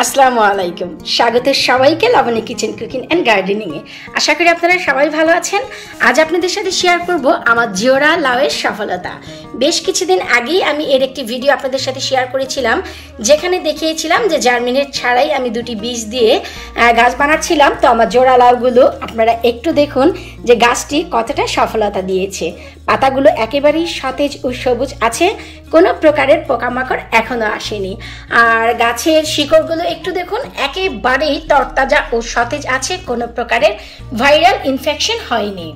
আসসালামু আলাইকুম। স্বাগত সবাইকে Laboni kitchen cooking and gardening এ। আশা করি আপনারা সবাই ভালো আছেন। আজ আপনাদের সাথে শেয়ার করব আমার জোড়া লাউয়ের সফলতা। বেশ কিছুদিন আগেই আমি এর একটি ভিডিও আপনাদের সাথে শেয়ার করেছিলাম, যেখানে দেখিয়েছিলাম যে জার্মিনেট ছাড়াই আমি দুটি বীজ দিয়ে গাছ বানাচ্ছিলাম। তো আমার জোড়া লাউগুলো আপনারা একটু দেখুন যে গাছটি কতটা সফলতা দিয়েছে। পাতাগুলো একেবারেই সতেজ ও সবুজ আছে, কোনো প্রকারের পোকামাকড় এখনো আসেনি। আর গাছের শিকড়গুলো একটু দেখুন, একেবারেই তরতাজা ও সতেজ আছে, কোনো প্রকারের ভাইরাল ইনফেকশন হয়নি।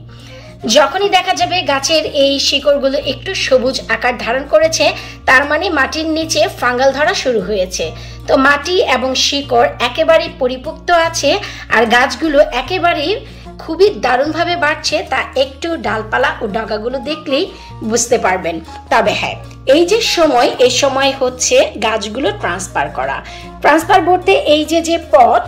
যখনই দেখা যাবে গাছের এই শিকড়গুলো একটু সবুজ আকার ধারণ করেছে, তার মানে মাটির নিচে ফাঙ্গাল ধরা শুরু হয়েছে। তো মাটি এবং শিকড় একেবারেই পরিপুক্ত আছে, আর গাছগুলো একেবারেই খুবই দারুণভাবে বাড়ছে, তা একটু ডালপালা ও ডগাগুলো দেখলেই বুঝতে পারবেন। তবে হ্যাঁ, এই যে সময়, এই সময় হচ্ছে গাছগুলো ট্রান্সফার করা। ট্রান্সফার বলতে এই যে পট,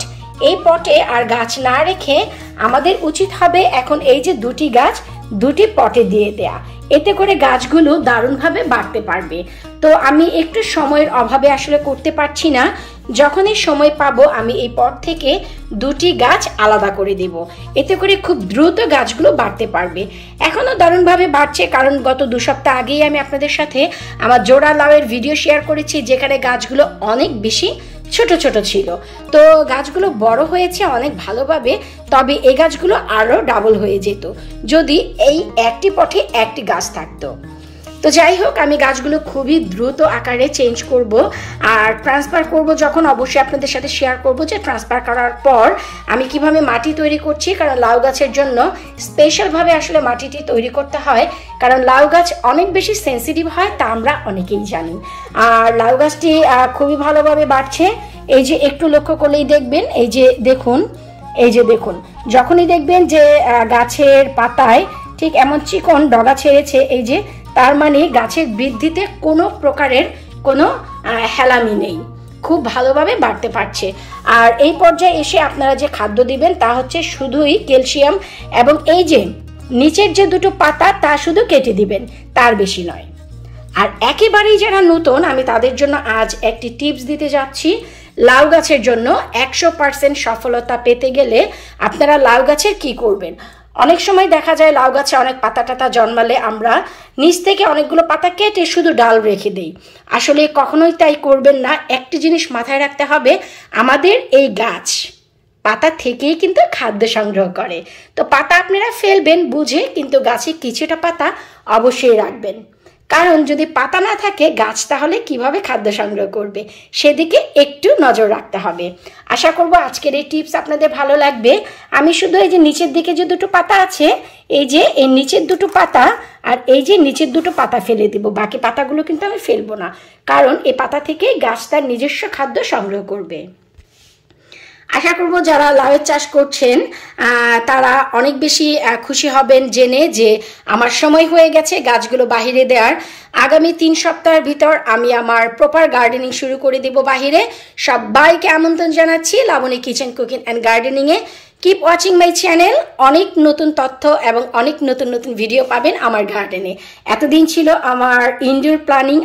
এই পটে আর গাছ না রেখে আমাদের উচিত হবে এখন এই যে দুটি গাছ দুটি পটে দিয়ে দেয়া, এতে করে গাছগুলো দারুণভাবে বাড়তে পারবে। তো আমি একটু সময়ের অভাবে আসলে করতে পারছি না, যখনই সময় পাবো আমি এই পট থেকে দুটি গাছ আলাদা করে দেব, এতে করে খুব দ্রুত গাছগুলো বাড়তে পারবে। এখনো দারুণভাবে বাড়ছে, কারণ গত 2 সপ্তাহ আগেই আমি আপনাদের সাথে আমার জোড়া লাউয়ের ভিডিও শেয়ার করেছি, যেখানে গাছগুলো অনেক বেশি ছোট ছোট ছিল। তো গাছগুলো বড় হয়েছে অনেক ভালোভাবে, তবে এই গাছগুলো আরো ডাবল হয়ে যেত যদি এই একটি পটে একটি গাছ থাকতো। তো যাই হোক, আমি গাছগুলো খুবই দ্রুত আকারে চেঞ্জ করব, আর ট্রান্সফার করব যখন অবশ্যই আপনাদের সাথে শেয়ার করব যে ট্রান্সফার করার পর আমি কিভাবে মাটি তৈরি করছি। কারণ লাউ গাছের জন্য স্পেশালভাবে আসলে মাটিটি তৈরি করতে হয়, কারণ লাউ গাছ অনেক বেশি সেন্সিটিভ হয়, তা আমরা অনেকেই জানি। আর লাউ গাছটি খুবই ভালোভাবে বাড়ছে। এই যে একটু লক্ষ্য করলেই দেখবেন, এই যে দেখুন, যখনই দেখবেন যে গাছের পাতায় ঠিক এমন চিকন ডগা ছেড়েছে, এই যে, তার মানে গাছের বৃদ্ধিতে কোনো প্রকারের কোনো হেলামি নেই, খুব ভালোভাবে বাড়তে পারছে। আর এই পর্যায়ে এসে আপনারা যে খাদ্য দিবেন তা হচ্ছে শুধুই ক্যালসিয়াম, এবং এই যে নিচের যে দুটো পাতা তা শুধু কেটে দিবেন, তার বেশি নয়। আর একেবারেই যারা নতুন, আমি তাদের জন্য আজ একটি টিপস দিতে যাচ্ছি। লাউ গাছের জন্য 100% সফলতা পেতে গেলে আপনারা লাউ গাছের কি করবেন। অনেক সময় দেখা যায় লাউ গাছে অনেক পাতা টাতা জন্মালে আমরা নিচ থেকে অনেকগুলো পাতা কেটে শুধু ডাল রেখে দেই। আসলে কখনোই তাই করবেন না। একটি জিনিস মাথায় রাখতে হবে, আমাদের এই গাছ পাতা থেকেই কিন্তু খাদ্য সংগ্রহ করে। তো পাতা আপনারা ফেলবেন বুঝে, কিন্তু গাছে কিছুটা পাতা অবশ্যই রাখবেন, কারণ যদি পাতা না থাকে গাছ তাহলে কিভাবে খাদ্য সংগ্রহ করবে, সেদিকে একটু নজর রাখতে হবে। আশা করব আজকের এই টিপস আপনাদের ভালো লাগবে। আমি শুধু এই যে নিচের দিকে যে দুটো পাতা আছে, এই যে এই নিচের দুটো পাতা আর এই যে নিচের দুটো পাতা ফেলে দিব, বাকি পাতাগুলো কিন্তু আমি ফেলবো না, কারণ এই পাতা থেকেই গাছ তার নিজস্ব খাদ্য সংগ্রহ করবে। আশা করব যারা লাউয়ের চাষ করছেন তারা অনেক বেশি খুশি হবেন জেনে যে আমার সময় হয়ে গেছে গাছগুলো বাহিরে দেওয়ার। আগামী 3 সপ্তাহের ভিতর আমি আমার প্রপার গার্ডেনিং শুরু করে দেব বাহিরে। সবাইকে আমন্ত্রণ জানাচ্ছি লাবণী কিচেন কুকিং অ্যান্ড গার্ডেনিংয়ে। Keep watching my channel. অনেক নতুন তথ্য এবং অনেক নতুন নতুন ভিডিও পাবেন আমার গার্ডেনে। এতদিন ছিল আমার ইনডোর প্ল্যানিং,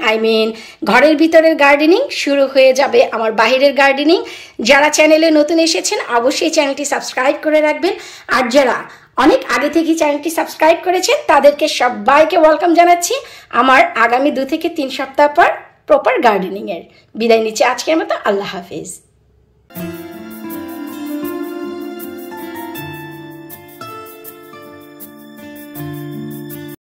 ঘরের ভিতরের গার্ডেনিং, শুরু হয়ে যাবে আমার বাহিরের গার্ডেনিং। যারা চ্যানেলে নতুন এসেছেন অবশ্যই চ্যানেলটি সাবস্ক্রাইব করে রাখবেন, আর যারা অনেক আগে থেকে চ্যানেলটি সাবস্ক্রাইব করেছেন তাদেরকে সবাইকে ওয়েলকাম জানাচ্ছি আমার আগামী 2 থেকে 3 সপ্তাহ পর প্রপার গার্ডেনিংয়ের। বিদায় নিচ্ছি আজকের মতো। আল্লাহ হাফিজ।